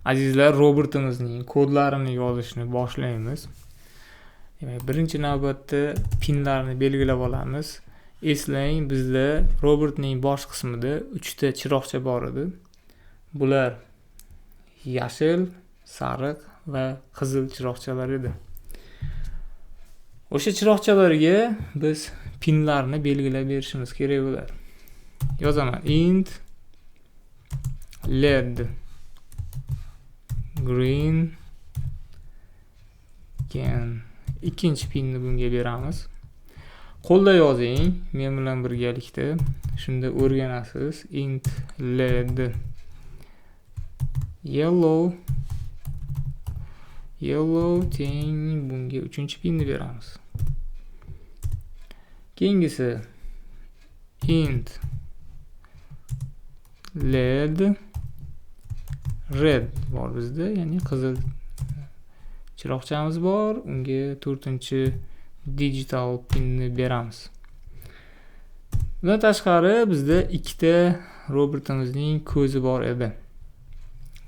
Azizlar, robotimizning kodlarini yozishni boshlaymiz. Demak, birinchi navbatda pinlarni belgilab olamiz. Eslang, bizda robotning bosh qismida 3 ta chiroqcha bor edi. Bular yashil, sariq va qizil chiroqchalar edi. O'sha chiroqchalarga biz pinlarni belgilab berishimiz kerak bo'ladi. Yozaman: int led green keyin ikkinchi pinni bunga beramiz. Qo'lda yozing, men bilan birgalikda. Shunda o'rganasiz. Int led yellow teng bunga 3-pinni beramiz. Keyingisi int led red bor bizda, ya'ni qizil chiroqchamiz bor. Unga 4-digital pinni beramiz. Bundan tashqari bizda 2 ta robotimizning ko'zi bor edi.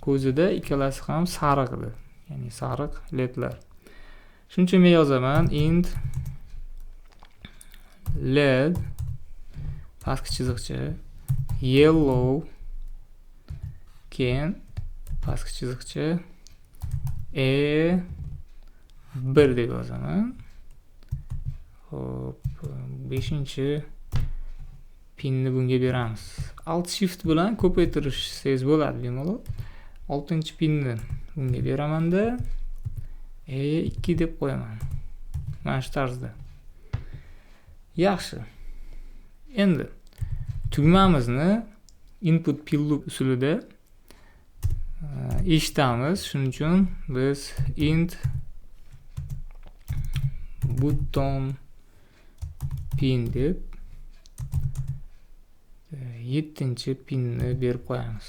Ko'zida ikkalasi ham sariq edi, ya'ni sariq ledlar. Shuning uchun men yozaman: int led pastki chiziqcha yellow keyin pastki chiziqcha 1 deb yozaman. Xo'p, 5-pinni bunga beramiz. Alt shift bilan ko'paytirishsangiz bo'ladi bemalol. 6-pinni bunga beraman-da 2 deb qo'yaman. Mana shu tarzda. Yaxshi. Endi tugmamizni input pillow usulida eshitamiz. Shuning uchun biz int button pin deb 7-pinni berib qo'yamiz.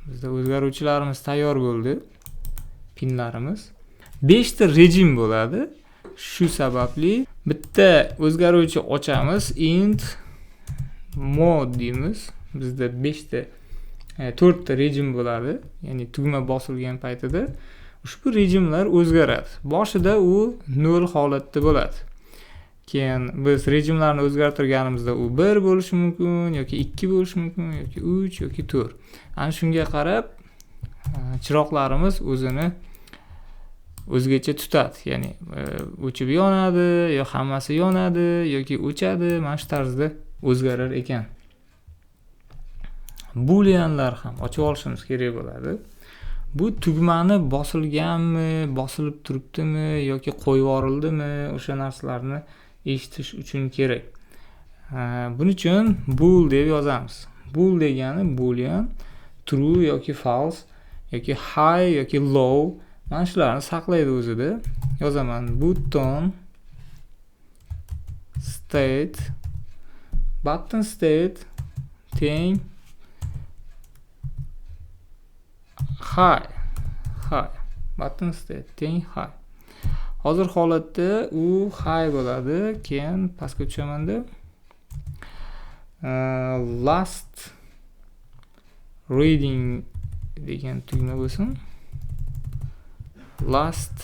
Bizda o'zgaruvchilarimiz tayyor bo'ldi. Pinlarimiz 5 ta rejim bo'ladi. Shu sababli bitta o'zgaruvchi ochamiz. Int mode deymiz. Bizda 4 ta rejim bo'ladi. Ya'ni tugma bosilgan paytida ushbu rejimlar o'zgaradi. Boshida u 0 holatda bo'ladi. Keyin biz rejimlarni o'zgartirganimizda u 1 bo'lishi mumkin, yoki 2 bo'lishi mumkin, yoki 3, yoki 4. Ana shunga qarab chiroqlarimiz o'zini o'zgacha tutadi. Ya'ni o'chib yonadi, yo hammasi yonadi, yoki o'chadi. Mana shu tarzda o'zgarar ekan. Booleanlar ham ochib olishimiz kerak bo'ladi. Bu tugmani bosilganmi, bosilib turibdimi yoki qo'yib yuborildimi, o'sha narsalarni eshitish uchun kerak. Buning uchun bool deb yozamiz. Bool degani boolean, true yoki false yoki high yoki low, mana shularni saqlaydi o'zida. Yozaman: button state teng high button state teng high. Hozir holatda u high bo'ladi. Keyin pastga tushamanda last reading degan tugma bo'lsin. Last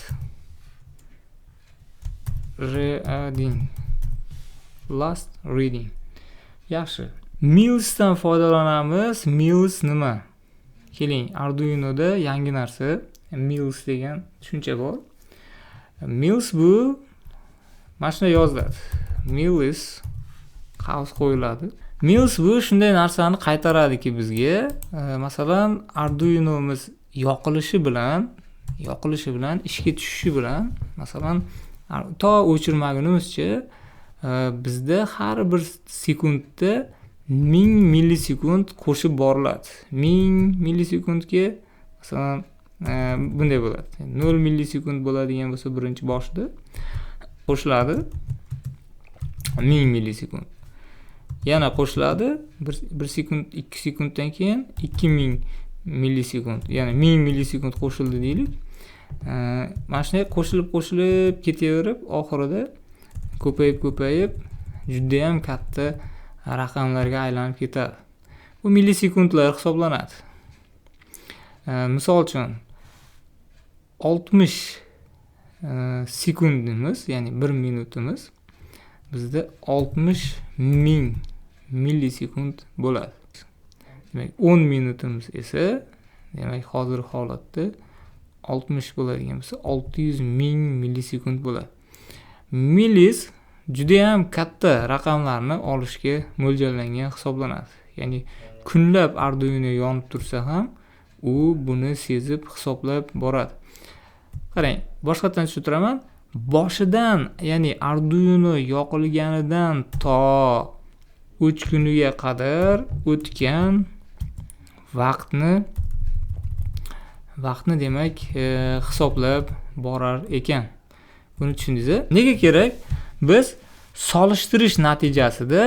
reading. Yaxshi. Mills dan foydalanamiz. Mills nima? Keling, Arduino'da yangi narsa Mills degan tushuncha bor. Mills bu mana shunday yoziladi. Mills qaus qo'yiladi. Mills bu shunday narsani qaytaradiki bizga, masalan, Arduino'miz yoqilishi bilan ishga tushishi bilan, masalan, to o'chirmagunimizcha bizda har bir sekundda 1000 millisekund qo'shib boriladi. 1000 millisekundga masalan bunday bo'ladi. 0 millisekund bo'ladigan bo'lsa birinchi boshida qo'shiladi 1000 millisekund. Yana qo'shiladi 1 sekund, 2 sekunddan keyin 2000 millisekund, ya'ni 1000 millisekund qo'shildi deylik. Mana shunday qo'shilib ketaverib, oxirida ko'payib juda ham katta raqamlarga aylanib ketadi. Bu millisekundlar hisoblanadi. Misol uchun 60 sekundimiz, ya'ni 1 minutimiz bizda 60 ming millisekund bo'ladi. Demak, 10 minutimiz esa, demak, hozirgi holatda 60 bo'ladigan bo'lsa, 600 ming millisekund bo'ladi. Millis juda ham katta raqamlarni olishga mo'ljallangan hisoblanadi. Ya'ni kunlab Arduino yonib tursa ham, u buni sezib hisoblab boradi. Qarang, boshqatdan tushuntiraman. Boshidan, ya'ni Arduino yoqilganidan to o'chguniga qadar o'tgan vaqtni demak hisoblab borar ekan. Buni tushundingiz-a? Nega kerak? Biz solishtirish natijasida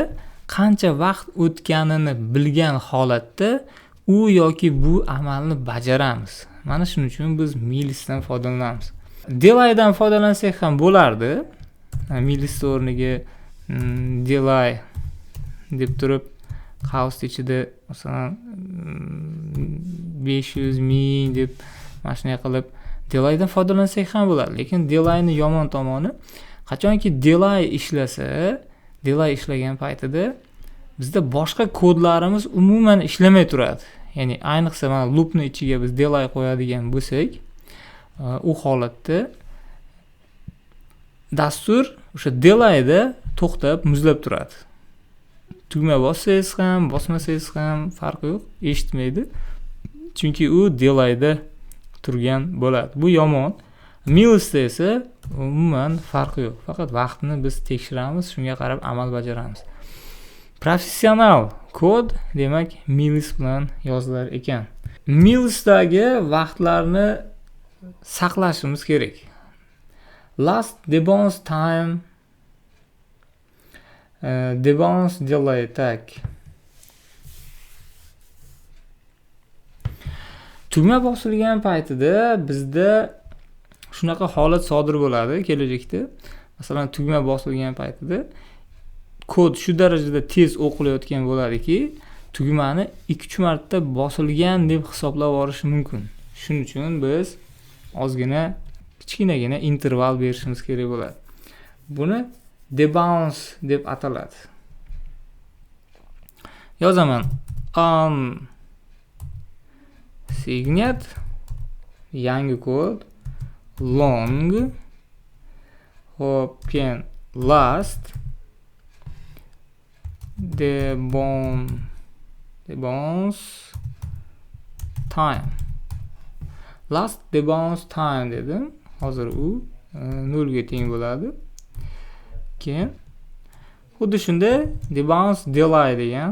qancha vaqt o'tganini bilgan holatda u yoki bu amalni bajaramiz. Mana shuning uchun biz millisdan foydalanamiz. Delaydan foydalansak ham bo'lardi. Millis o'rniga delay deb turib, house ichida masalan 500 ming deb mana shunday qilib delaydan foydalansak ham bo'ladi. Lekin delayni yomon tomoni, qachonki delay ishlasa, delay ishlagan paytida bizda boshqa kodlarimiz umuman ishlamay turadi. Ya'ni ayniqsa mana loopni ichiga biz delay qo'yadigan bo'lsak, u holatda dastur o'sha delayda to'xtab, muzlab turadi. Tugma bossangiz ham, bosmasangiz ham farqi yo'q, eshitmaydi. Chunki u delayda turgan bo'ladi. Bu yomon. Millisda esa umuman farqi yo'q. Faqat vaqtni biz tekshiramiz, shunga qarab amal bajaramiz. Professional kod demak millis bilan yozilar ekan. Millisdagi vaqtlarni saqlashimiz kerak. Last debounce time, debounce delay tag. Tugma bosilgan paytida bizda shunaqa holat sodir bo'ladi kelajakda. Masalan, tugma bosilgan paytida kod shu darajada tez o'qilayotgan bo'ladiki, tugmani 2-3 marta bosilgan deb hisoblab olish mumkin. Shuning uchun biz ozgina, kichkinagina interval berishimiz kerak bo'ladi. Buni debounce deb ataladi. Yozaman. Signet, yangi kod, long, open, last, debounce time. Last debounce time dedim. Hozir u 0 ga teng bo'ladi. Keyin xuddi shunda debounce delay degan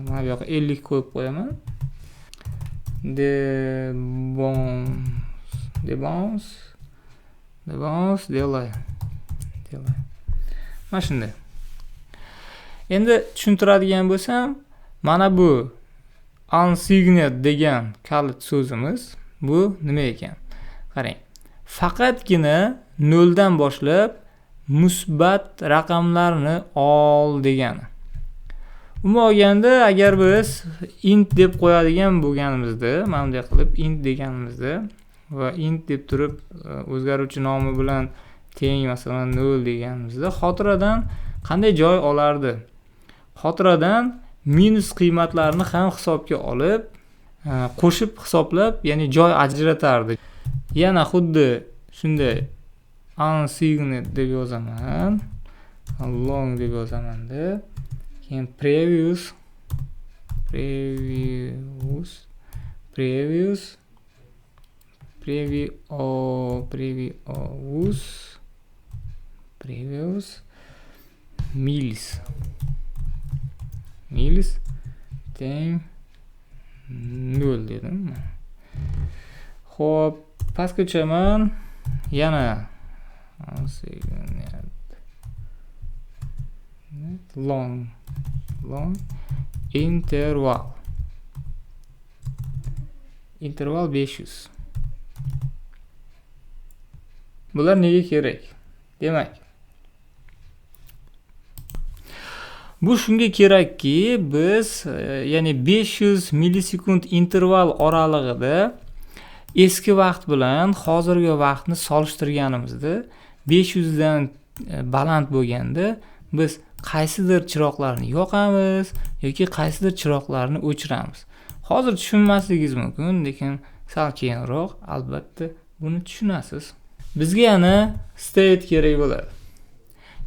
mana bu yoqqa 50 qo'yib qo'yaman. Debounce delay. Mana shunday. Endi tushuntiradigan bo'lsam, mana bu unsigned degan kalit so'zimiz bu nima ekan? Qarang. Faqatgina 0 dan boshlab musbat raqamlarni ol degani. Umuman olganda, agar biz int deb qo'yadigan bo'lganimizda, mana bunday qilib int deganimizda va int deb turib o'zgaruvchi nomi bilan teng masalan 0 deganimizda xotiradan qanday joy olardi? Xotiradan minus qiymatlarini ham hisobga olib, qo'shib hisoblab, ya'ni joy ajratardi. Yana xuddi shunday unsigned deb yozaman, long deb yozaman-da. Keyin previous millis teng 0 dedim. Xo'p, pastga tushaman. Yana long interval 500. Bular nega kerak? Demak, Bu shunga kerakki, biz ya'ni 500 millisekund interval oralig'ida eski vaqt bilan hozirgi vaqtni solishtirganimizda 500 dan baland bo'lganda biz qaysidir chiroqlarni yoqamiz yoki qaysidir chiroqlarni o'chiramiz. Hozir tushunmasligingiz mumkin, lekin sal keyinroq albatta buni tushunasiz. Bizga yana state kerak bo'ladi.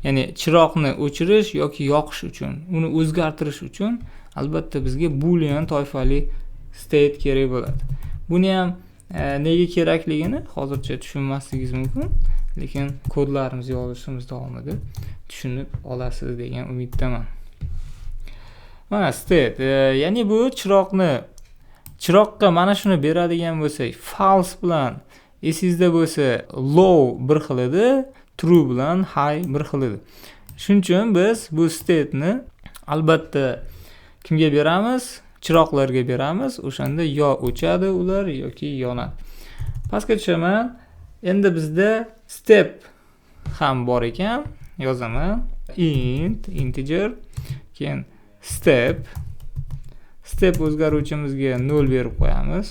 Ya'ni chiroqni o'chirish yoki yoqish uchun, uni o'zgartirish uchun albatta bizga boolean toifali state kerak bo'ladi. Buni ham nega kerakligini hozircha tushunmasligingiz mumkin, lekin kodlarimizni yozishimiz davomida tushunib olasiz degan umiddaman. Mana state, ya'ni bu chiroqqa mana shuni beradigan bo'lsak, false bilan esingizda bo'lsa low bir xil edi, true bilan high bir xil edi. Shuning uchun biz bu state ni albatta kimga beramiz? Chiroqlarga beramiz. O'shanda yo o'chadi ular yoki yonadi. Pastga tushaman. Endi bizda step ham bor ekan. Yozaman. Integer, keyin step o'zgaruvchimizga 0 berib qo'yamiz.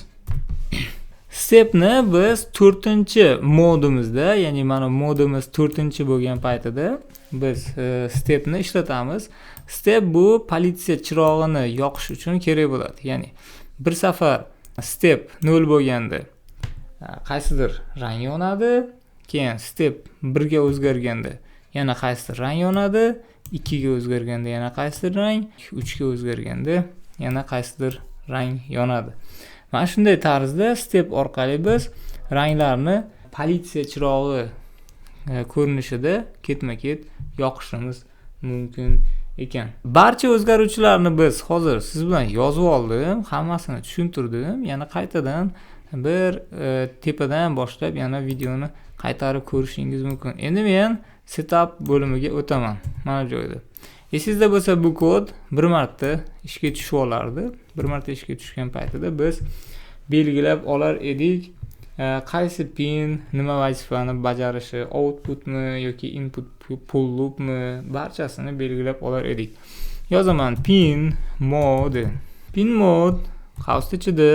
Stepni biz 4-modimizda, ya'ni mana modimiz 4 bo'lgan paytida biz stepni ishlatamiz. Step bu politsiya chirog'ini yoqish uchun kerak bo'ladi. Ya'ni bir safar step 0 bo'lganda qaysidir rang yonadi, keyin step 1 ga o'zgarganda yana qaysidir rang yonadi, 2 ga o'zgarganda yana qaysidir rang, 3 ga o'zgarganda yana qaysidir rang yonadi. Mana shunday tarzda step orqali biz ranglarni politsiya chirog'i ko'rinishida ketma-ket yoqishimiz mumkin ekan. Barcha o'zgaruvchilarni biz hozir siz bilan yozib oldim, hammasini tushuntirdim. Yana qaytadan bir tepadan boshlab yana videoni qaytarib ko'rishingiz mumkin. Endi men setup bo'limiga o'taman. Mana joyda. Esingizda bo'lsa bu kod bir marta ishga tushib olardi. Bir marta ishga tushgan paytida biz belgilab olar edik, qaysi pin nima vazifani bajarishi, outputmi yoki input pull loopmi, barchasini belgilab olar edik. Yozaman pin mode. Pin mode qavs ichida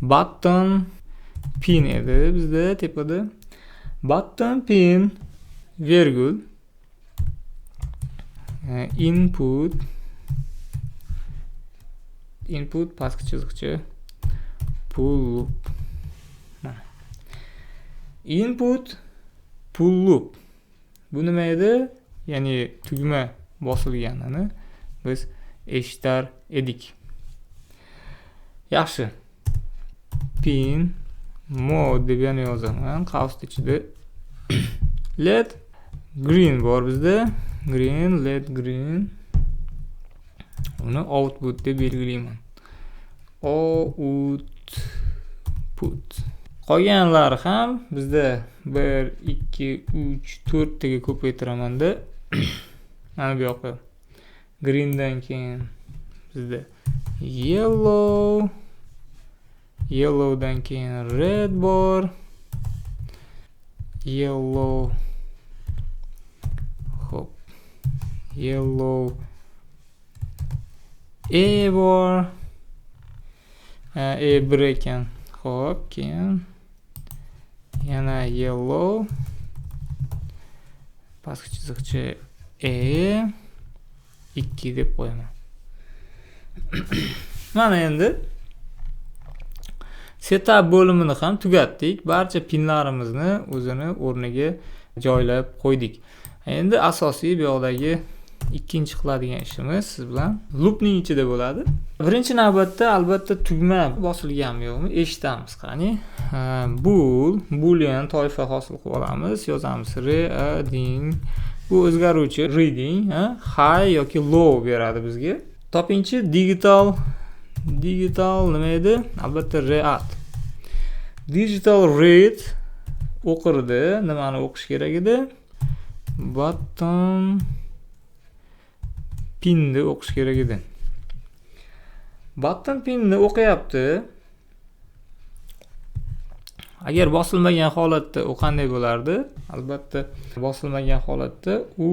button pin edi bizda tepada. Button pin virgul input pastki chiziqcha pull loop. Input pull loop. Bu nima edi? Ya'ni tugma bosilganini biz eshitar edik. Yaxshi. Pin mode deb yana yozaman. Qavs ichida let green bor bizda. Let green. Uni output deb belgilayman. Output. Qolganlari ham bizda 1, 2, 3, 4 taga ko'paytiramanda mana bu yoqqa greendan keyin bizda yellowdan keyin red bor, yellow bor, bir ekan. Xo'p, keyin yana yellow, pastki chiziqcha 2 deb qo'yaman. Mana endi setup bo'limini ham tugatdik. Barcha pinlarimizni o'zini o'rniga joylab qo'ydik. Endi asosiy bu yoqdagi ikkinchi qiladigan ishimiz siz bilan loopning ichida bo'ladi. Birinchi navbatda albatta tugma bosilganmi yo'qmi eshitamiz. Qani boolean toifa hosil qilib olamiz. Yozamiz reading. Bu o'zgaruvchi reading, high yoki low beradi bizga. Topinchi digital nima edi? Albatta read. Digital read o'qirdi. Nimani o'qish kerak edi? Button pinni o'qish kerak edi. Button pinni o'qiyapti. Agar bosilmagan holatda u qanday bo'lardi? Albatta bosilmagan holatda u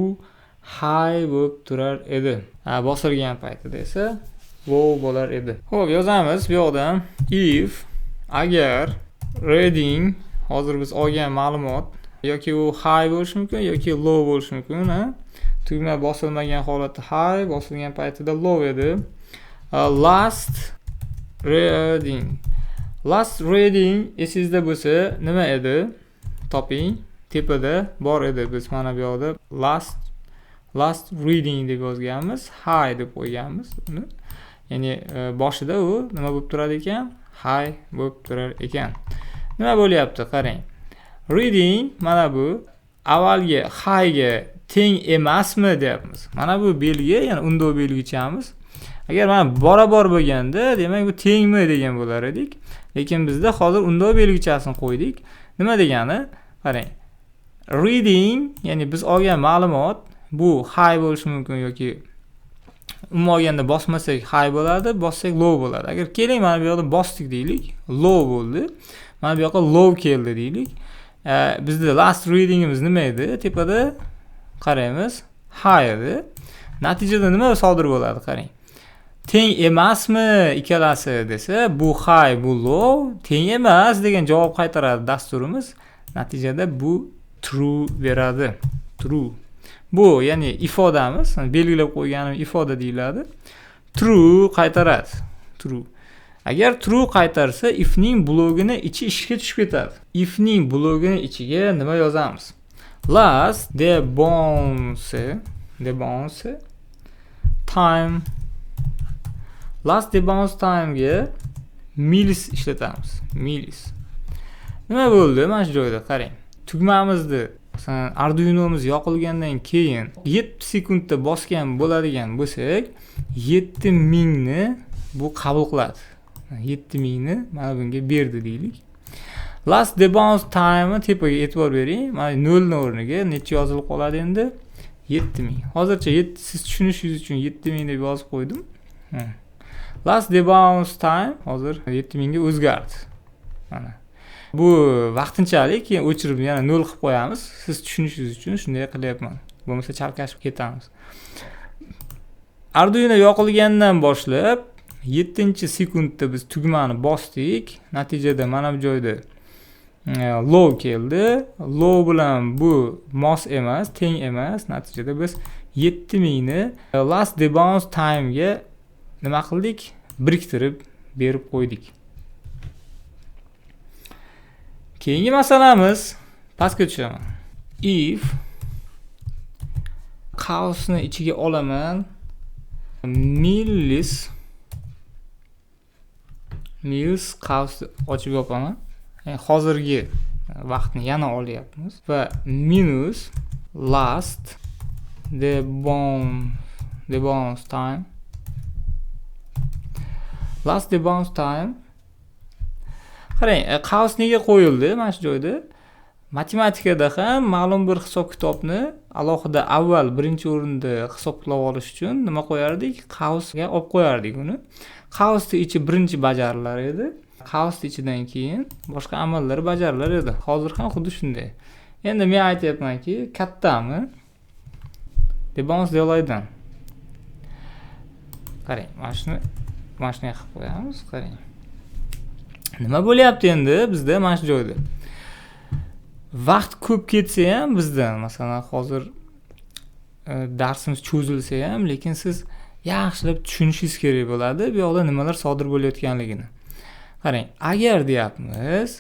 high bo'lib turar edi. Bosilgan paytida esa low bo'lar edi. Xo'p, yozamiz bu yoqdan. If agar reading hozir biz olgan ma'lumot yoki u high bo'lishi mumkin yoki low bo'lishi mumkin. Tugma bosilmagan holatda high, bosilgan paytida low edi. Last reading esingizda bo'lsa nima edi? Toping. Tepada bor edi. Biz mana bu yoqda last reading deb yozganmiz, high deb qo'yganmiz uni. Ya'ni boshida u nima bo'lib turar ekan? High bo'lib turar ekan. Nima bo'lyapti? Qarang. Reading mana bu avvalgi high ga teng emasmi deyapmiz. Mana bu belgi, ya'ni undov belgichamiz. Agar mana barobar bo'lganda, demak bu tengmi degan bo'lar edik. Lekin bizda hozir undov belgichasini qo'ydik. Nima degani? Qarang. Reading, ya'ni biz olgan ma'lumot bu high bo'lishi mumkin yoki umuman olganda bosmasak high bo'ladi, bossak low bo'ladi. Agar keling mana bu yoqda bosdik deylik, low bo'ldi. Mana bu yoqqa low keldi deylik. Bizda last readingimiz nima edi? Tepada qaraymiz, high edi. Natijada nima sodir bo'ladi? Qarang. Teng emasmi ikkalasi desa, bu high, bu low, teng emas degan javob qaytaradi dasturimiz. Natijada bu true beradi. True. Bu ya'ni ifodamiz, belgilab qo'yganim ifoda deyiladi. True qaytaradi. True. Agar true qaytarsa, ifning blogini ichi ishga tushib ketadi. Ifning blogini ichiga nima yozamiz? Last debounce time. Last debounce time ga milis ishlatamiz. Milis. Nima bo'ldi? Mana shu joyda qarang. Tugmamizni, masalan, Arduino'miz yoqilgandan keyin 7 sekundda bosgan bo'ladigan bo'lsak, 7000 ni bu qabul qiladi. 7000 ni mana bunga berdi deylik. Last debounce time tepaga e'tibor bering. Mana 0 ni o'rniga necha yozilib qoladi endi? 7000. Hozircha siz tushunishingiz uchun 7000 deb yozib qo'ydim. Last debounce time hozir 7000 ga o'zgardi. Mana. Bu vaqtinchalik, keyin o'chirib yana 0 qilib qo'yamiz. Siz tushunishingiz uchun shunday qilyapman. Bo'lmasa chalkashib ketamiz. Arduino yoqilgandan boshlab 7-sekundda biz tugmani bosdik. Natijada mana bu joyda low keldi. Low bilan bu mos emas, teng emas. Natijada biz 7000 ni last debounce time ga nima qildik? Biriktirib berib qo'ydik. Keyingi masalamiz pastga tushaman. If qausni ichiga olaman, milis qausni ochib yopaman. Hozirgi vaqtni yana olyapmiz va minus last debounce time. Last debounce time. Qarang, qaus nega qo'yildi mana shu joyda? Matematikada ham ma'lum bir hisob-kitobni alohida avval birinchi o'rinda hisoblab olish uchun nima qo'yardik? Qausga olib qo'yardik uni. Qausning ichi birinchi bajarilar edi. Qausning ichidan keyin boshqa amallar bajarilar edi. Hozir ham xuddi shunday. Endi men aytayapmanki, kattami? Debounce delaydan. Qarang, mana shuni qilib qo'yamiz, qarang. Nima bo'lyapti endi bizda mana shu joyda? Vaqt ko'p ketsa ham bizdan, masalan, hozir darsimiz cho'zilsa ham, lekin siz yaxshilab tushunishingiz kerak bo'ladi, bu yoqda nimalar sodir bo'layotganligini. Qarang, agar deyapmiz,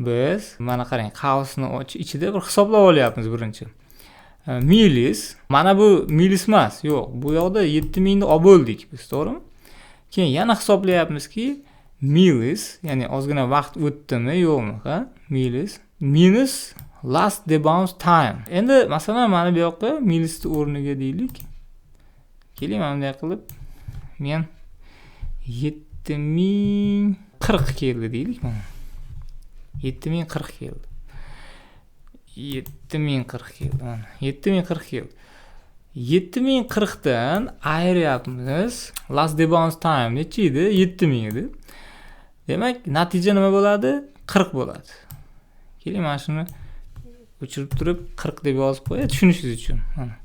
biz mana qarang, qausni ichida bir hisoblab olyapmiz birinchi. Milis, mana bu milis emas, yo'q, bu yoqda 7000 ni olib bo'ldik biz, to'g'rimi? Keyin yana hisoblayapmizki, milis, ya'ni ozgina vaqt o'tdimi, yo'qmi, ha? Milis minus last debounce time. Endi masalan mana bu yoqqa milisni o'rniga deylik. Keling, mana bunday qilib men 7040 keldi deylik mana. 7040 keldi. 7040 keldi mana. 7040 keldi. 7040 dan ayiryapmiz. Last debounce time necha edi? 7000 edi. Demak, natija nima bo'ladi? 40 bo'ladi. Keling, mana shuni o'chirib turib 40 deb yozib qo'yay, tushunishingiz uchun. Mana.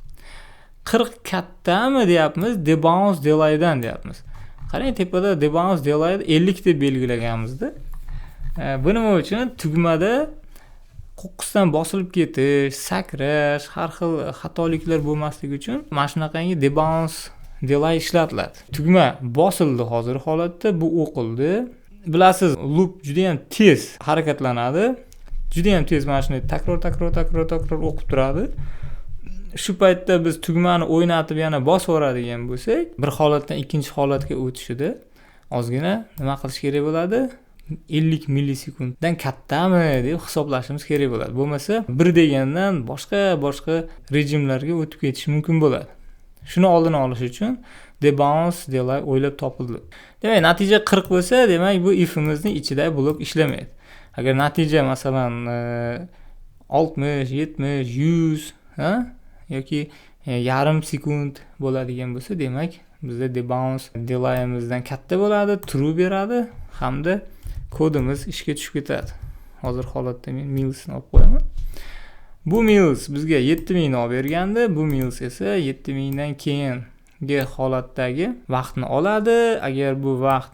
40 kattami deyapmiz, debounce delaydan deyapmiz. Qarang, tepada debounce delayni 50 deb belgilaganmizda. Bu nima uchun? Tugmada qo'qqisdan bosilib ketish, sakrash, har xil xatoliklar bo'lmasligi uchun mana shunaqangi debounce delay ishlatiladi. Tugma bosildi hozir holatda, bu o'qildi. Bilasiz, loop juda ham tez harakatlanadi. Juda ham tez mana shunday takror o'qib turadi. Shu paytda biz tugmani o'ynatib yana bosib yuboradigan bo'lsak, bir holatdan ikkinchi holatga o'tishida ozgina nima qilish kerak bo'ladi? 50 millisekunddan kattami deb hisoblashimiz kerak bo'ladi. Bo'lmasa, bir degandan boshqa rejimlarga o'tib ketish mumkin bo'ladi. Shuni oldini olish uchun debounce delay o'ylab topildi. Demak, natija 40 bo'lsa, demak bu ifimizning ichida blok ishlamaydi. Agar natija masalan 60, 70, 100, yoki yarim sekund bo'ladigan bo'lsa, demak bizda debounce delayimizdan katta bo'ladi, true beradi hamda kodimiz ishga tushib ketadi. Hozir holatda men millsni olib qo'yaman. Bu mills bizga 7000 ni olib bergandi. Bu mills esa 7000 dan keyingi holatdagi vaqtni oladi. Agar bu vaqt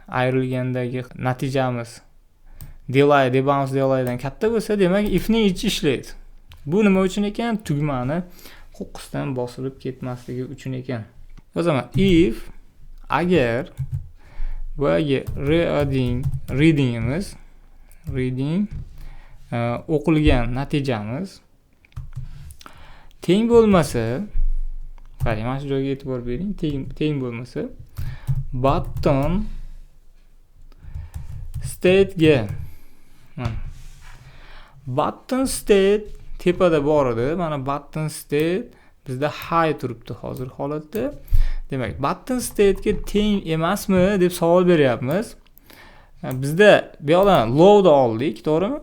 ayrilgandagi natijamiz debounce delaydan katta bo'lsa, demak ifning ichi ishlaydi. Bu nima uchun ekan? Tugmani qo'qqisdan bosilib ketmasligi uchun ekan. O zaman if agar boyagi reading o'qilgan natijamiz teng bo'lmasa, qarang, mana shu joyga e'tibor bering, teng bo'lmasa, button state tepada bor edi. Mana button state bizda high turibdi hozir holatda. Demak, button state'ga teng emasmi deb savol beryapmiz. Bizda bu yoqdan low da oldik, to'g'rimi?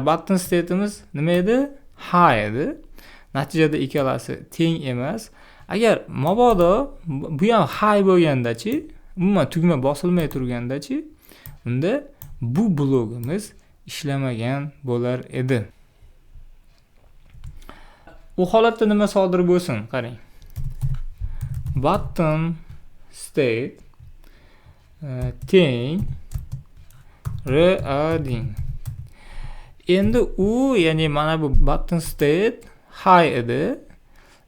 Button state'imiz nima edi? High edi. Natijada ikkalasi teng emas. Agar mabodo bu ham high bo'lganda-chi, umuman tugma bosilmay turganda-chi, unda bu blogimiz ishlamagan bo'lar edi. U holatda nima sodir bo'lsin? Qarang. Button state teng reading. Endi u, ya'ni mana bu button state high edi,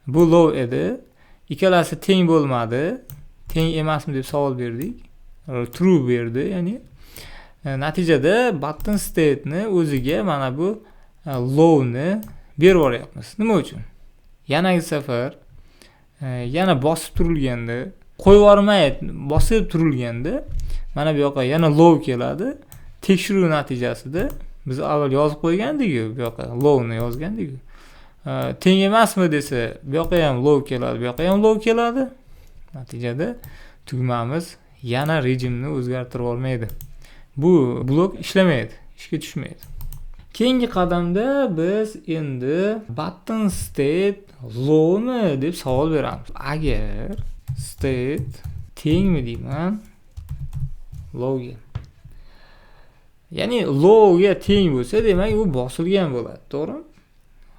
bu low edi. Ikkalasi teng bo'lmadi. Teng emasmi deb savol berdik. True berdi, ya'ni natijada button state ni o'ziga mana bu low ni berib yuboryapmiz. Nima uchun? Yanagi safar yana bosib turilganda, qo'yib yubormay bosib turilganda mana bu yoqqa yana low keladi. Tekshiruv natijasida biz avval yozib qo'ygandik-ku, bu yoqqa low ni yozgandik-ku. Teng emasmi desa, bu yoqqa ham low keladi, bu yoqqa ham low keladi. Natijada tugmamiz yana rejimni o'zgartirib olmaydi. Bu blok ishlamaydi, ishga tushmaydi. Keyingi qadamda biz endi button state lowmi deb savol beramiz. Agar state tengmi deyman lowga. Ya'ni lowga teng bo'lsa, demak u bosilgan bo'ladi, to'g'rimi?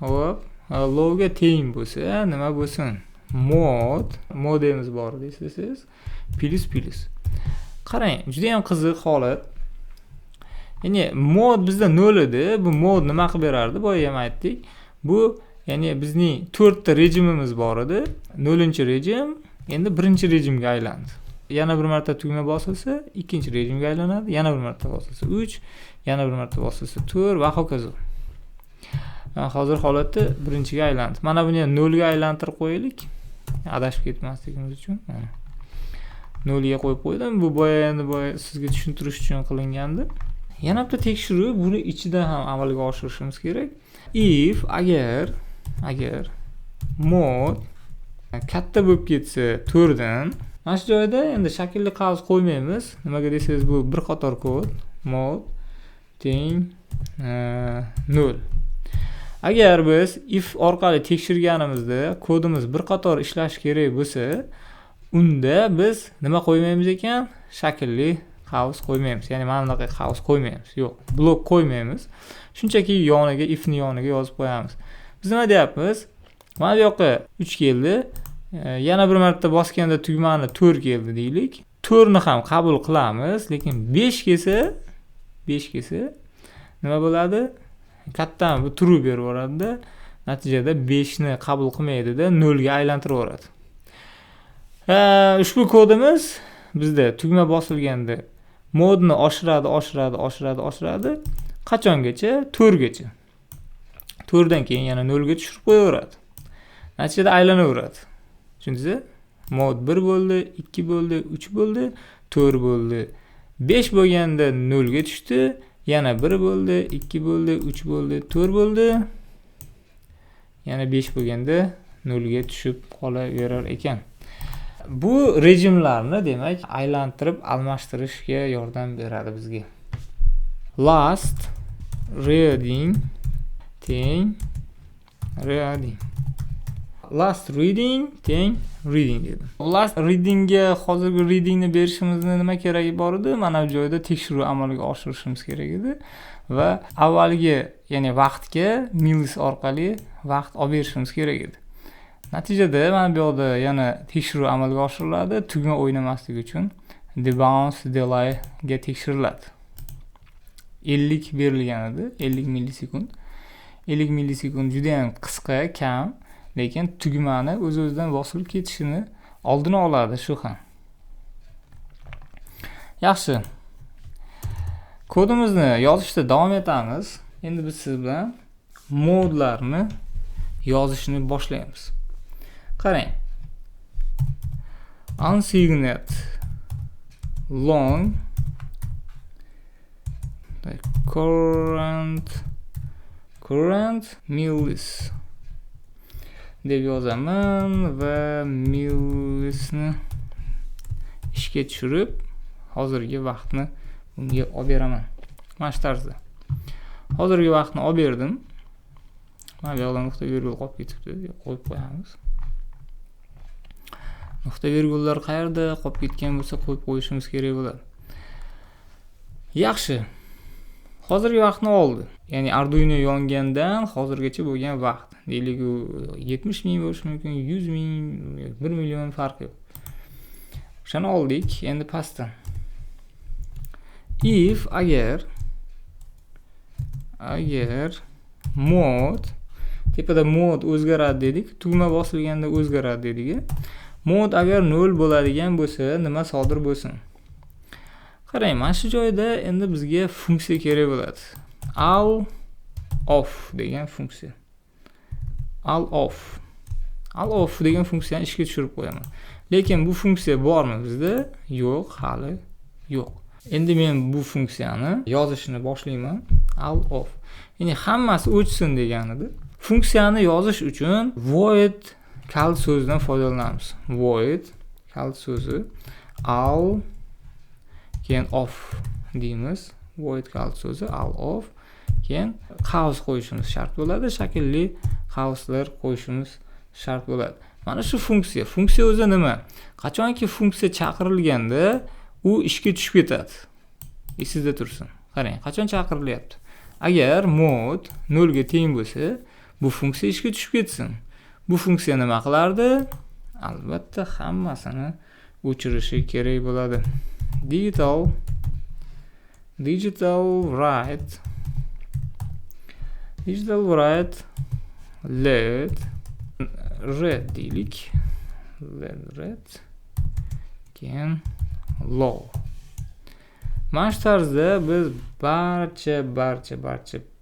Xo'p, lowga teng bo'lsa, nima bo'lsin? Modemiz bor deysiz. Plus. Qarang, juda ham qiziq holat. Ya'ni mod bizda 0 edi. Bu mod nima qilib berardi? Boya ham aytdik. Bu ya'ni bizning 4 ta rejimimiz bor edi. 0-rejim endi 1-rejimga aylandi. Yana bir marta tugma bosilsa, 2-rejimga aylanadi. Yana bir marta bosilsa 3, yana bir marta bosilsa 4 va hokazo. Hozir holatda 1-ga aylandi. Mana buni ham 0 ga aylantirib qo'yaylik. Adashib ketmasligimiz uchun. 0 ga qo'yib qo'ydim. Bu boya sizga tushuntirish uchun qilingandi. Yana bitta tekshiruv buni ichida ham amalga oshirishimiz kerak. If agar mod katta bo'lib ketsa 4 dan, mana shu joyda endi shaklli qavs qo'ymaymiz. Nimaga desangiz, bu bir qator kod. Mod teng 0. Agar biz if orqali tekshirganimizda kodimiz bir qator ishlash kerak bo'lsa, unda biz nima qo'ymaymiz ekan? Shaklli qavs qo'ymaymiz. Ya'ni mana bunaqa qavs qo'ymaymiz. Yo'q, blok qo'ymaymiz. Shunchaki yoniga, ifni yoniga yozib qo'yamiz. Biz nima deyapmiz? Mana bu yoqqa 3 keldi. Yana bir marta bosganda tugmani 4 keldi deylik. 4 ni ham qabul qilamiz, lekin 5 kelsa nima bo'ladi? Kattadan bu true berib yuboradi-da. Natijada 5 ni qabul qilmaydi-da, 0 ga aylantirib yuboradi. Ushbu kodimiz bizda tugma bosilganda modni oshiradi. Qachongacha? 4 gacha. 4 dan keyin yana 0 ga tushirib qo'yaveradi. Natijada aylanaveradi. Tushundingizmi? Mod 1 bo'ldi, 2 bo'ldi, 3 bo'ldi, 4 bo'ldi. 5 bo'lganda 0 ga tushdi, yana 1 bo'ldi, 2 bo'ldi, 3 bo'ldi, 4 bo'ldi. Yana 5 bo'lganda 0 ga tushib qolaverar ekan. Bu rejimlarni, demak, aylantirib almashtirishga yordam beradi bizga. Last reading teng reading. Last reading teng reading dedim. Last readingga hozirgi readingni berishimizni nima keragi bor edi? Mana bu joyda tekshiruv amalga oshirishimiz kerak edi va avvalgi, ya'ni vaqtga millis orqali vaqt olib berishimiz kerak edi. Natijada mana bu yerda yana tekshiruv amalga oshiriladi. Tugma o'ynamasligi uchun debounce delay ga tekshiriladi. 50 berilgan edi, 50 millisekund. 50 millisekund juda ham qisqa, kam, lekin tugmani o'z-o'zidan bosilib ketishini oldini oladi shu ham. Yaxshi. Kodimizni yozishda davom etamiz. Endi biz siz bilan modlarni yozishni boshlaymiz. Qarang. Unsigned long current millis deb yozaman va millisni ishga tushirib hozirgi vaqtni bunga olib beraman. Mana shu tarzda. Hozirgi vaqtni olib berdim. Mana bu yoqda nuqta virgul qolib ketibdi. Qo'yib qo'yamiz. Nuqta virgullar qayerda qolib ketgan bo'lsa qo'yib qo'yishimiz kerak bo'ladi. Yaxshi. Hozirgi vaqtni oldi. Ya'ni Arduino yongandan hozirgacha bo'lgan vaqt. Deylik, u 70 ming bo'lishi mumkin, 100 ming, 1 million farqi yo'q. Shuni oldik. Endi pastdan. If agar mod tepada mod o'zgaradi dedik, tugma bosilganda o'zgaradi dedik. Mod agar 0 bo'ladigan bo'lsa, nima sodir bo'lsin? Qarang, mana shu joyda endi bizga funksiya kerak bo'ladi. All off degan funksiya. All off degan funksiyani ishga tushirib qo'yaman. Lekin bu funksiya bormi bizda? Yo'q, hali yo'q. Endi men bu funksiyani yozishni boshlayman. All off. Ya'ni hammasi o'chsin deganidir. Funksiyani yozish uchun void kal so'zidan foydalanamiz. Void kal so'zi all keyin off deymiz. Void kal so'zi all off. Keyin qaus qo'yishimiz shart bo'ladi. Shaklli qauslar qo'yishimiz shart bo'ladi. Mana shu funksiya. Funksiya o'zi nima? Qachonki funksiya chaqirilganda u ishga tushib ketadi. Esingizda tursin. Qarang, qachon chaqirilyapti? Agar mod 0 ga teng bo'lsa, bu funksiya ishga tushib ketsin. Bu funksiya nima qilardi? Albatta hammasini o'chirishi kerak bo'ladi. Digital write let red deylik. Let red keyin low. Mana shu tarzda biz barcha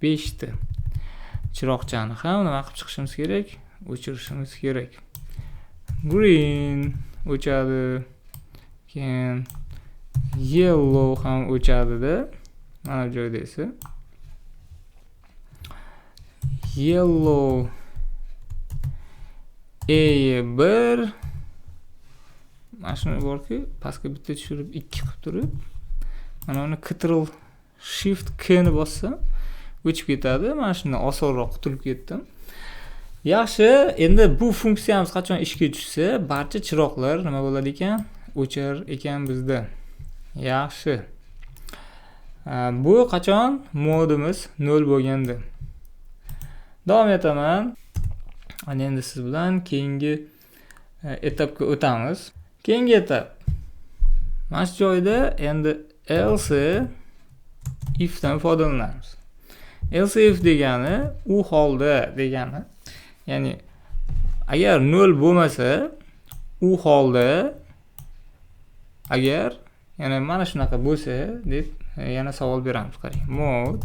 5 ta chiroqchani ham nima qilib chiqishimiz kerak? O'chirishimiz kerak. Green o'chadi. Keyin yellow ham o'chadi-da. Mana bu joyda esa yellow E1 mana shuni borki, pastga bitta tushirib 2 qilib turib, mana uni Ctrl Shift K ni bossam o'chib ketadi. Mana shundan osonroq qutulib ketdim. Yaxshi, endi bu funksiyamiz qachon ishga tushsa, barcha chiroqlar nima bo'ladi ekan? O'char ekan bizda. Yaxshi. Bu qachon modimiz 0 bo'lganda. Davom etaman. Ana endi siz bilan keyingi etapga o'tamiz. Keyingi etap. Mana shu joyda endi else ifdan foydalanamiz. Else if degani u holda degani. Ya'ni agar 0 bo'lmasa, u holda agar yana mana shunaqa bo'lsa deb yana savol beramiz. Qarang. Mod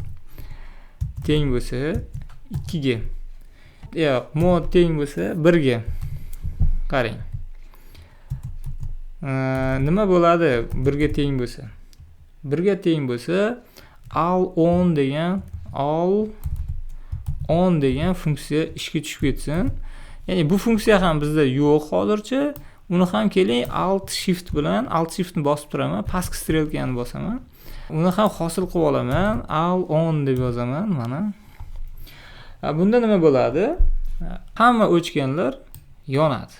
teng bo'lsa 2 ga. Yo'q, mod teng bo'lsa 1 ga. Qarang. Nima bo'ladi 1 ga teng bo'lsa? 1 ga teng bo'lsa al 10 degan funksiya ishga tushib ketsin. Ya'ni bu funksiya ham bizda yo'q hozircha. Uni ham keling alt shiftni bosib turaman, pastki strelkani bosaman. Uni ham hosil qilib olaman. Al 10 deb yozaman mana. Bunda nima bo'ladi? Hamma o'chganlar yonadi.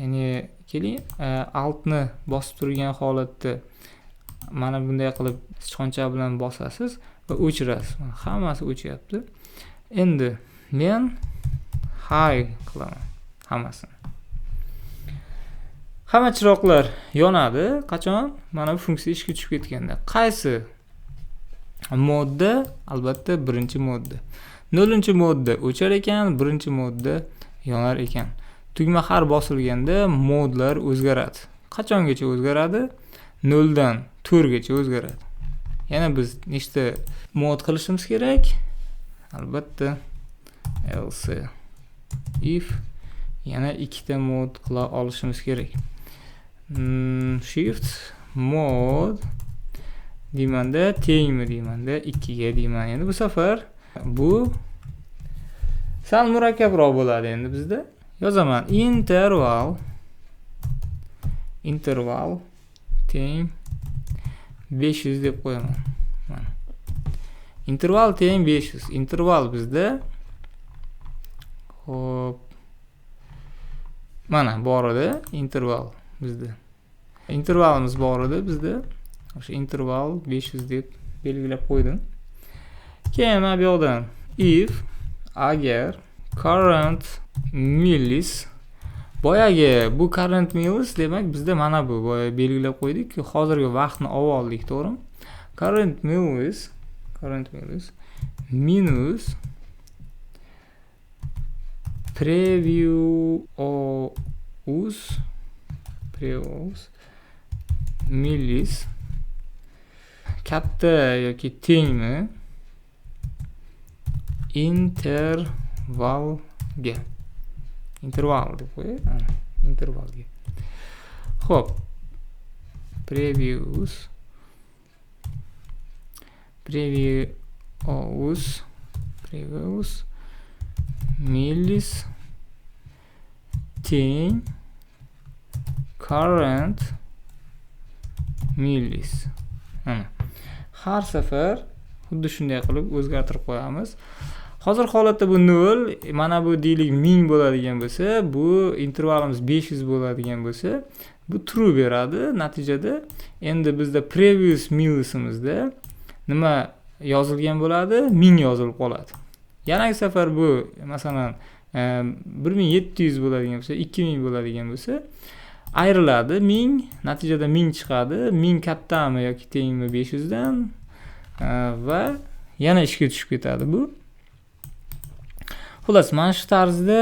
Ya'ni keling altni bosib turgan holatda mana bunday qilib sichqoncha bilan bosasiz va o'chirasiz. Hammasi o'chyapti. Endi men high qilaman hammasini. Hamma chiroqlar yonadi. Qachon? Mana bu funksiya ishga tushib ketganda. Qaysi modda? Albatta birinchi modda. 0-modda o'char ekan, 1-modda yonar ekan. Tugma har bosilganda modlar o'zgaradi. Qachongacha o'zgaradi? 0 dan 4 gacha o'zgaradi. Yana biz nechta mod qilishimiz kerak? Albatta else if yana 2 ta mod qila olishimiz kerak. Shift mod deymanda tengmi deymanda 2 ga deyman. Endi bu safar bu sal murakkabroq bo'ladi endi bizda. Yozaman interval teng 500 deb qo'yaman. Mana. Interval teng 500. Interval bizda hop mana bor edi interval bizda. Intervalimiz bor edi bizda. O'sha interval 500 deb belgilab qo'ydim. Keyin mana bu yoqdan if agar current millis boyagi bu current millis demak bizda mana bu boya belgilab qo'ydik, hozirgi vaqtni olib oldik, to'g'rimi? Current millis minus previous millis katta yoki tengmi intervalga. Interval deb qo'y. Intervalga. Xo'p. Previous millis teng current millis. Har safar xuddi shunday qilib o'zgartirib qo'yamiz. Hozir holatda bu 0, mana bu deylik 1000 bo'ladigan bo'lsa, bu intervalimiz 500 bo'ladigan bo'lsa, bu true beradi natijada. Endi bizda previous millisimizda nima yozilgan bo'ladi? 1000 yozilib qoladi. Yana safar bu masalan 1700 bo'ladigan bo'lsa, 2000 bo'ladigan bo'lsa, ayriladi 1000, natijada 1000 chiqadi. 1000 kattami yoki tengmi 500 dan va yana ishga tushib ketadi bu. Xullas, mana shu tarzda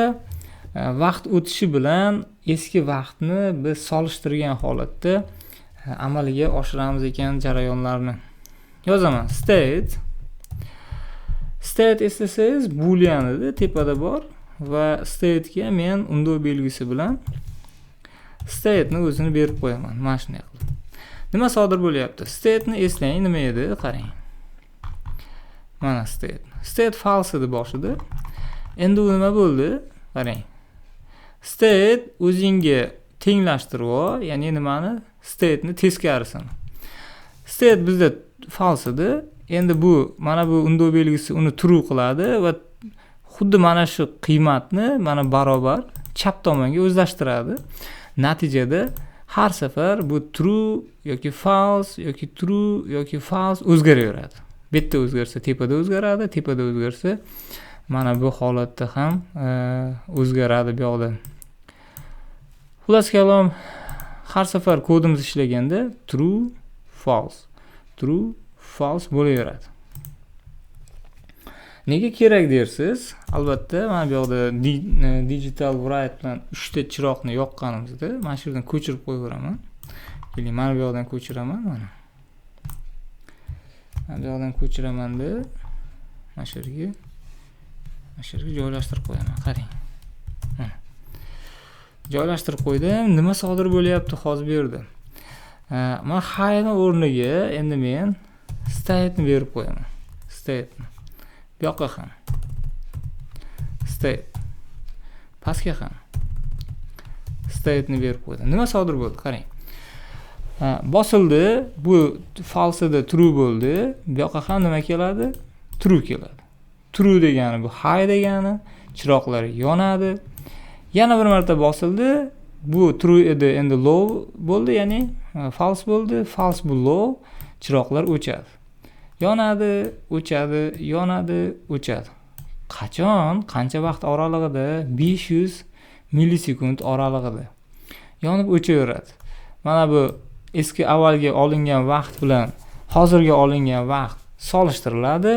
vaqt o'tishi bilan eski vaqtni biz solishtirgan holatda amaliga oshiramiz ekan jarayonlarni. Yozaman state eslasangiz boolean edi, tepada bor va state ga men undo belgisi bilan state ni o'zini berib qo'yaman. Mana shunday qilib. Nima sodir bo'lyapti? State ni eslang, nima edi? Qarang. Mana state false edi boshida. Endi u nima bo'ldi? Qarang. State o'zingga tenglashtirib, ya'ni nimani? State ni teskarisini. State bizda false edi. Endi bu mana bu undo belgisi uni true qiladi va xuddi mana shu qiymatni mana barobar chap tomonga o'zlashtiradi. Natijada har safar bu true yoki false yoki true yoki false o'zgaraveradi. Bu yerda o'zgarsa tepada o'zgaradi, tepada o'zgarsa mana bu holatda ham o'zgaradi bu yoqda. Xullas kalom, har safar kodimiz ishlaganda true, false bo'laveradi. Nega kerak dersiz? Albatta, mana bu yoqda digital write bilan 3 ta chiroqni yoqqanimizda, mana shu yerdan ko'chirib qo'yaveraman. Keling, mana bu yoqdan ko'chiraman, mana. Mana bu yoqdan ko'chiraman-da, mana shu yerga joylashtirib qo'yaman. Qarang. Mana. Joylashtirib qo'ydim. Nima sodir bo'lyapti hozir bu yerda? Mana high'ning o'rniga endi men state'ni berib qo'yaman. State'ni. Bu yoqqa ham. State. Pastga ham. State'ni berib qo'ydim. Nima sodir bo'ldi? Qarang. Bosildi. Bu false'da true bo'ldi. Bu yoqqa ham nima keladi? True keladi. True degani bu high degani, chiroqlar yonadi. Yana bir marta bosildi. Bu true edi, endi low bo'ldi, ya'ni false bo'ldi. False bu low, chiroqlar o'chadi. Yonadi, o'chadi, yonadi, o'chadi. Qachon, qancha vaqt oralig'ida? 500 millisekund oralig'ida yonib o'chaveradi. Mana bu eski avvalgi olingan vaqt bilan hozirgi olingan vaqt solishtiriladi,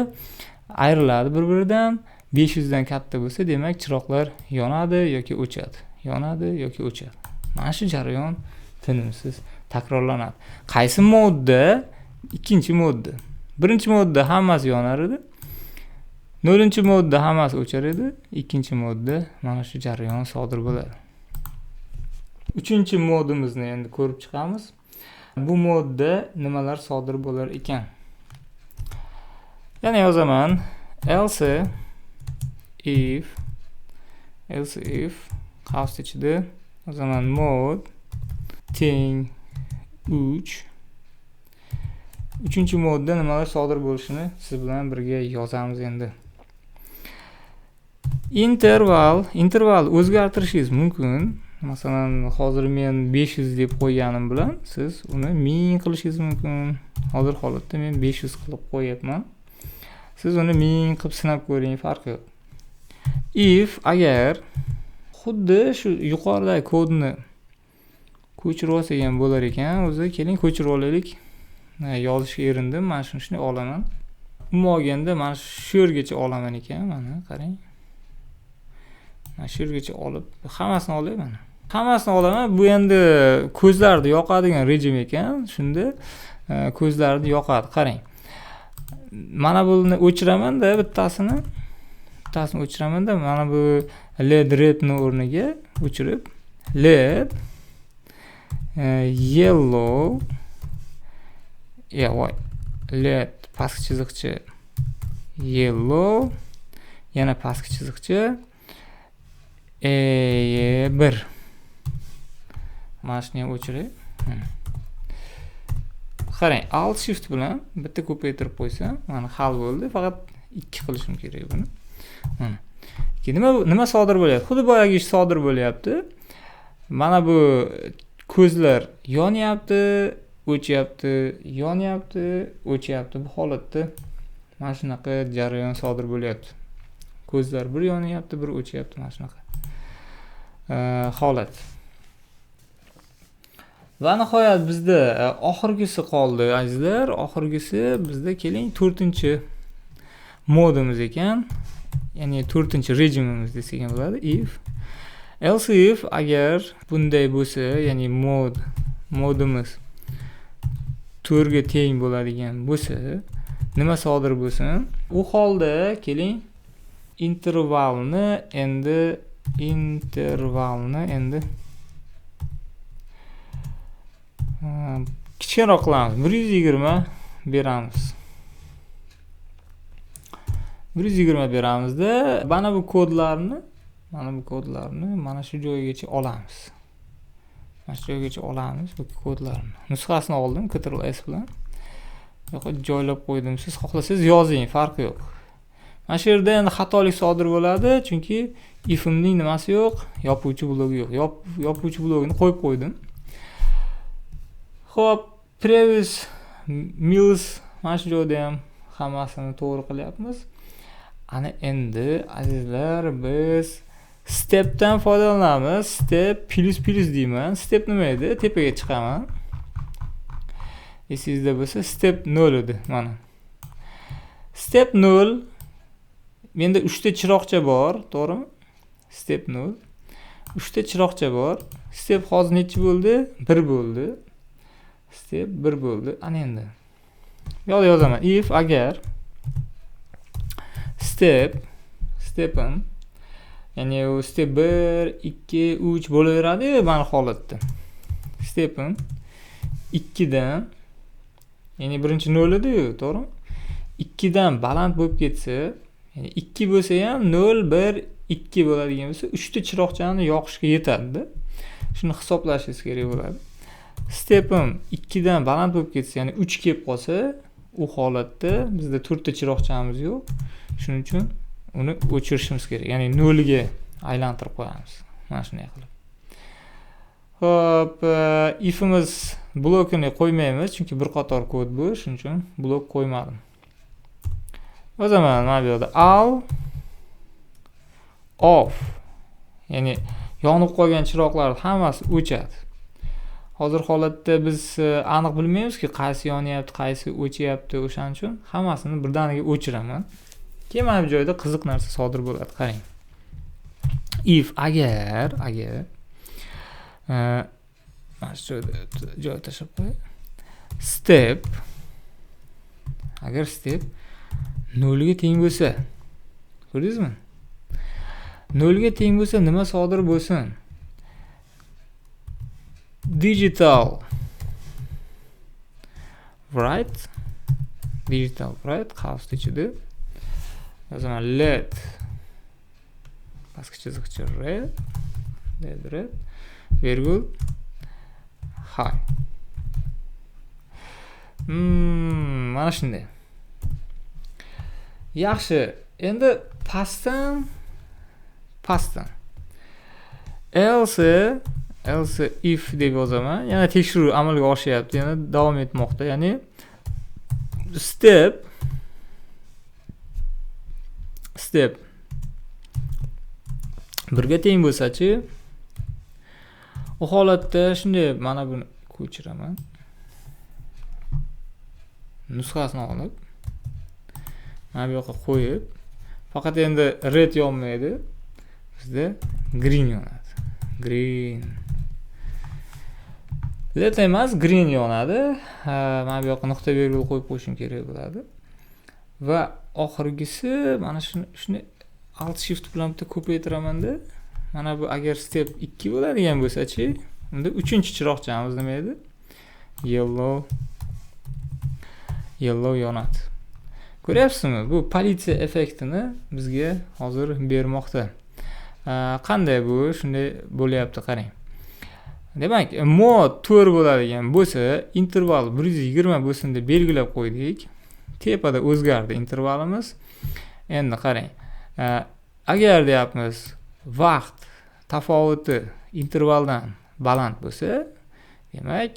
ayriladi bir-biridan. 500 dan katta bo'lsa, demak chiroqlar yonadi yoki o'chadi. Yonadi yoki o'chadi. Mana shu jarayon tinimsiz takrorlanadi. Qaysi modda? Ikkinchi modda. Birinchi modda hammasi yonar edi. 0-modda hammasi o'char edi. Ikkinchi modda mana shu jarayon sodir bo'ladi. 3-modimizni endi ko'rib chiqamiz. Bu modda nimalar sodir bo'lar ekan? Yana yozaman. else if qavs ichida yozaman mod teng 3. 3-modda nimalar sodir bo'lishini siz bilan birga yozamiz endi. Interval o'zgartirishingiz mumkin. Masalan, hozir men 500 deb qo'yganim bilan siz uni 1000 qilishingiz mumkin. Hozir holatda men 500 qilib qo'yapman. Siz uni 1000 qilib sinab ko'ring, farqi yo'q. If agar xuddi shu yuqoridagi kodni ko'chirib olsak ham bo'lar ekan, o'zi keling ko'chirib olaylik. Yozishga erindim. Mana shuni olaman. Umuman olganda mana shu yergacha olaman ekan, mana qarang. Mana shu yergacha olib, hammasini olay mana. Hammasini olaman. Bu endi ko'zlarni yoqadigan rejim ekan. Shunda ko'zlarni yoqadi. Qarang. Mana buni o'chiraman-da, bittasini o'chiraman-da, mana bu led redni o'rniga o'chirib, led yellow led pastki chiziqcha yellow, yana pastki chiziqcha 1. Mana shuni ham o'chiray. Qarang, Alt Shift bilan bitta ko'paytirib qo'ysam, mana hal bo'ldi. Faqat 2 qilishim kerak buni. Mana. Nima sodir bo'lyapti? Xuddi boyagi ish sodir bo'lyapti. Mana bu ko'zlar yonyapti, o'chyapti, yonyapti, o'chyapti. Bu holatda mana shunaqa jarayon sodir bo'lyapti. Ko'zlar bir yonyapti, bir o'chyapti, mana shunaqa holat. Va nihoyat bizda oxirgisi qoldi, azizlar. Oxirgisi bizda keling 4-modimiz ekan. Ya'ni 4-rejimimiz desak ham bo'ladi. Else if agar bunday bo'lsa, ya'ni modimiz 4 ga teng bo'ladigan bo'lsa, nima sodir bo'lsin? U holda keling intervalni endi kichikroq qilamiz. 120 beramiz. 120 beramizda mana bu kodlarni mana shu joygacha olamiz. Mana shu joygacha olamiz bu kodlarni. Nusxasini oldim Ctrl S bilan. Yo'q, joylab qo'ydim. Siz xohlasangiz yozing, farqi yo'q. Mana shu yerda endi xatolik sodir bo'ladi, chunki if'imning nimasi yo'q, yopuvchi blogi yo'q. Yopuvchi blogini qo'yib qo'ydim. Xo'p, previous mills mana shu joyda ham hammasini to'g'ri qilyapmiz. Ana endi azizlar biz stepdan foydalanamiz. Step plus deyman. Step nima edi? Tepaga chiqaman. Esingizda bo'lsa step 0 edi mana. Step 0. Menda 3 ta chiroqcha bor, to'g'rimi? Step 0. 3 ta chiroqcha bor. Step hozir nechi bo'ldi? 1 bo'ldi. Step 1 bo'ldi. Ana endi. Yo'q yozaman. If agar stepim ya'ni u step 1, 2, 3 bo'laveradi mana holatda. Stepim 2 dan ya'ni birinchi 0 edi-yu, to'g'rimi? 2 dan baland bo'lib ketsa, ya'ni 2 bo'lsa ham 0, 1, 2 bo'ladigan bo'lsa, 3 ta chiroqchani yoqishga yetadi-da. Shuni hisoblashingiz kerak bo'ladi. Stepim 2 dan baland bo'lib ketsa, ya'ni 3 kelib qolsa, u holatda bizda 4 ta chiroqchamiz yo'q. Shuning uchun uni o'chirishimiz kerak. Ya'ni 0 ga aylantirib qo'yamiz. Mana shunday qilib. Xo'p, ifimiz blokini qo'ymaymiz, chunki bir qator kod bu, shuning uchun blok qo'ymadim. O zaman mana bu yerda al off. Ya'ni yonib qolgan chiroqlar hammasi o'chadi. Hozir holatda biz aniq bilmaymizki, qaysi yonyapti, qaysi o'chyapti, o'shaning uchun hammasini birdaniga o'chiraman. Keyin mana bu joyda qiziq narsa sodir bo'ladi, qarang. If agar mana shu joy tashlab qo'y. Step agar step 0 ga teng bo'lsa, ko'rdingizmi? 0 ga teng bo'lsa nima sodir bo'lsin? Digital write qavs ichida yozaman let pastki chiziqcha red virgul high. Mana shunday. Yaxshi, endi pastdan else if deb yozaman. Yana tekshiruv amalga oshyapti, yana davom etmoqda. Ya'ni step 1 ga teng bo'lsa-chi, u holatda shunday mana buni ko'chiraman. Nusxasini olib mana bu yoqqa qo'yib, faqat endi red yonmaydi. Bizda green yonadi. Green. Red emas, green yonadi. Mana bu yoqqa nuqta virgul qo'yib qo'yishim kerak bo'ladi. Va oxirgisi mana shuni alt shift bilan bitta ko'paytiraman-da. Mana bu agar step 2 bo'ladigan bo'lsa-chi, unda 3-chiroqchamiz nima edi? Yellow yonadi. Ko'ryapsizmi? Bu politsiya effektini bizga hozir bermoqda. Qanday bu? Shunday bo'lyapti, qarang. Demak, mod 4 bo'ladigan bo'lsa, interval 120 bo'lsin deb belgilab qo'ydik. Tepada o'zgardi intervalimiz. Endi qarang. Agar deyapmiz, vaqt tafovuti intervaldan baland bo'lsa, demak,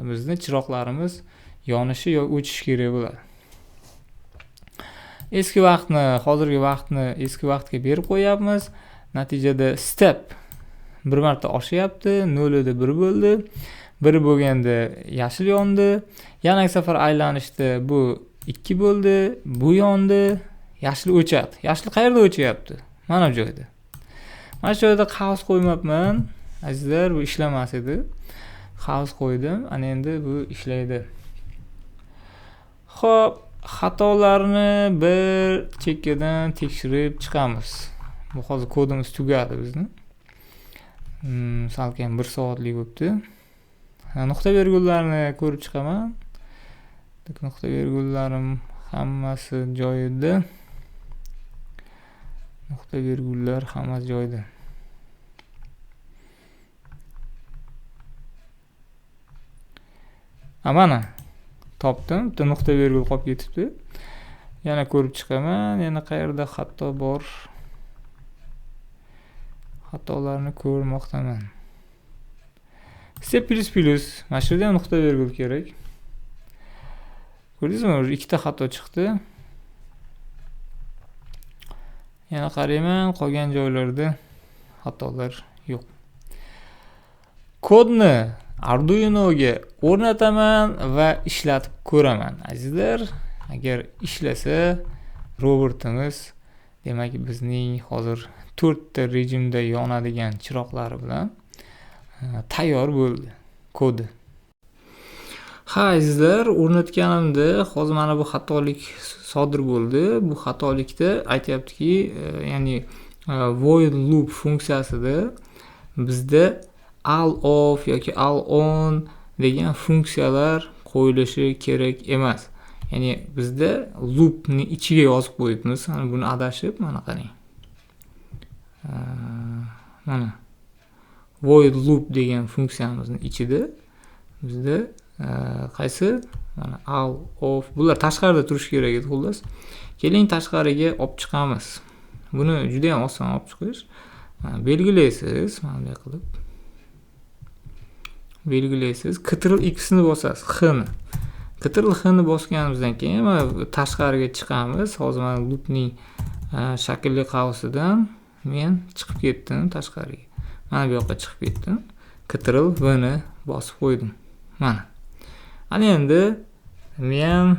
bizning chiroqlarimiz yonishi yoki o'chishi kerak bo'ladi. Eski vaqtni, hozirgi vaqtni eski vaqtga berib qo'yapmiz. Natijada step bir marta oshyapti, 0 da 1 bo'ldi. 1 bo'lganda yashil yondi. Yana safar aylanishda bu 2 bo'ldi, bu yondi, yashil o'chadi. Yashil qayerda o'chyapti? Mana bu joyda. Mana shu joyda qavs qo'ymabman. Azizlar, bu ishlamas edi. Qavs qo'ydim. Ana endi bu ishlaydi. Xo'p, xatolarni bir chekkadan tekshirib chiqamiz. Bu hozir kodimiz tugadi bizni. Salkam 1 soatlik bo'libdi. Nuqta virgullarni ko'rib chiqaman. Nuqta virgullarim hammasi joyida. Nuqta virgullar hammasi joyida. Mana topdim. Bitta nuqta virgul qolib ketibdi. Yana ko'rib chiqaman. Yana qayerda xato bor? Xatolarni ko'rmoqdaman. Step plus. Mana shu yerda nuqta virgul kerak. Ko'rdingizmi? 2 ta xato chiqdi. Yana qarayman, qolgan joylarda xatolar yo'q. Kodni Arduinoga o'rnataman va ishlatib ko'raman. Azizlar, agar ishlasa robotimiz, demak bizning hozir 4 ta rejimda yonadigan chiroqlari bilan tayyor bo'ldi kodi. Ha azizlar, o'rnatganimda hozir mana bu xatolik sodir bo'ldi. Bu xatolikda aytayaptiki, ya'ni void loop funksiyasida bizda all off yoki all on degan funksiyalar qo'yilishi kerak emas. Ya'ni bizda loopni ichiga yozib qo'yibmiz. Mana buni adashib, mana qarang. Mana void loop degan funksiyamizning ichida bizda qaysi mana all off bular tashqarida turishi kerak edi xullas. Keling tashqariga olib chiqamiz. Buni juda ham oson olib chiqish. Belgilaysiz, mana bunday qilib. Belgilaysiz, Ctrl+X ni bosasiz, X ni. Ctrl+X ni bosganimizdan keyin mana tashqariga chiqamiz. Hozir mana loopning shaklli qavsidan men chiqib ketdim tashqariga. Mana bu yoqqa chiqib ketdim. Ctrl+V ni bosib qo'ydim. Mana. Ana endi men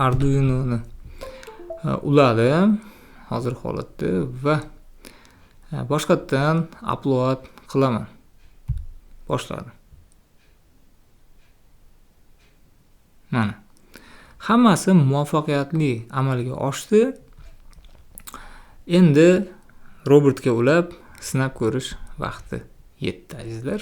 Arduino ni uladim hozir holatda va boshqatdan upload qilaman. Boshladim. Mana. Hammasi muvaffaqiyatli amalga oshdi. Endi robotga ulab sinab ko'rish vaqti yetdi azizlar.